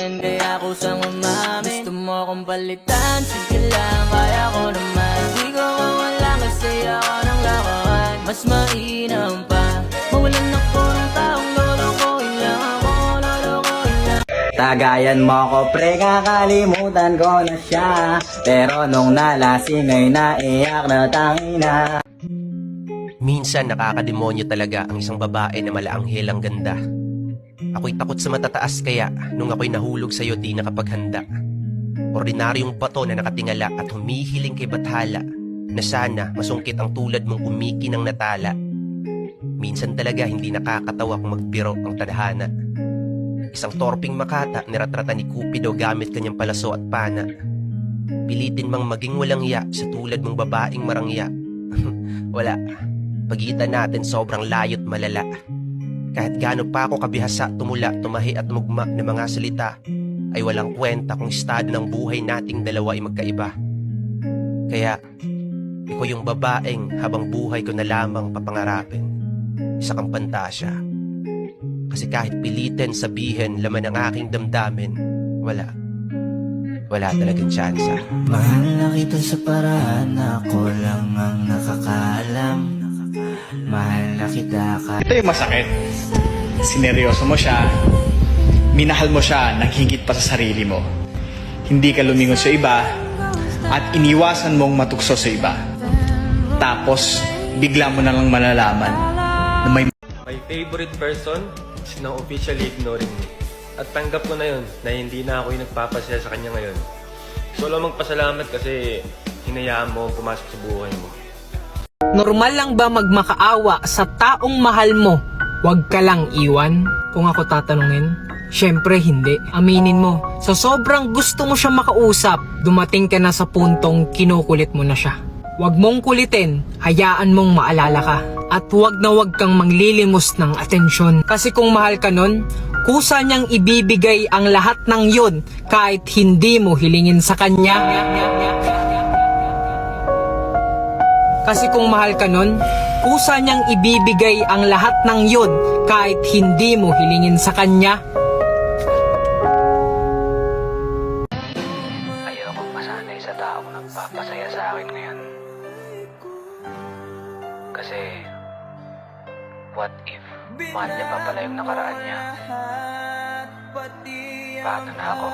Kaya ako sang umami. Gusto mo akong palitan, sige lang, kaya ko naman. Di ko mawala kasi ako ng lakaan. Mas mainam pa mawalan ako ng taong lolokohin lang ako, lolokohin lang. Tagayan mo ko pre, kakalimutan ko na siya. Pero nung nalasing ay naiyak na tangina. Minsan nakakademonyo talaga ang isang babae na malaanghel ang ganda. Ako'y takot sa matataas kaya nung ako'y nahulog sa'yo di nakapaghanda. Ordinaryong bato na nakatingala at humihiling kay bathala na sana masungkit ang tulad mong kumiki ng natala. Minsan talaga hindi nakakatawa kung magbiro ang tadhana. Isang torping makata niratrata ni Cupido gamit kanyang palaso at pana. Pilitin mang maging walang ya sa tulad mong babaeng marangya. Wala, pagitan natin sobrang layo't malala. Kahit gaano pa ako kabihasa, tumula, tumahi at mugma ng mga salita, ay walang kwenta kung estado ng buhay nating dalawa ay magkaiba. Kaya, ikaw yung babaeng habang buhay ko na lamang papangarapin. Isa kang pantasya. Kasi kahit pilitin sabihin laman ng aking damdamin, wala talagang tsansa. Mahal na kita sa paraan na ako lang ang nakakaalam. Mahal na kita Ito yung masakit. Sineryoso mo siya, minahal mo siya, naghigit pa sa sarili mo. Hindi ka lumingon sa iba, at iniwasan mong matukso sa iba. Tapos, bigla mo na lang malalaman na may... My favorite person is now officially ignoring me. At tanggap ko na yun na hindi na ako yung nagpapasaya sa kanya ngayon. So lang magpasalamat kasi hinayaan mo ang pumasok sa buhay mo. Normal lang ba magmakaawa sa taong mahal mo? Huwag ka lang iwan? Kung ako tatanungin, syempre hindi. Aminin mo, sa sobrang gusto mo siya makausap, dumating ka na sa puntong kinukulit mo na siya. Huwag mong kulitin, hayaan mong maalala ka. At huwag na huwag kang manglilimos ng atensyon. Kasi kung mahal ka nun, kusa niyang ibibigay ang lahat ng yun kahit hindi mo hilingin sa kanya. Kasi kung mahal ka nun, kusa niyang ibibigay ang lahat ng yun kahit hindi mo hilingin sa kanya. Ayokong masanay sa taong nagpapasaya sa akin ngayon. Kasi, what if mahal niya pa pala yung nakaraan niya? Paano na ako?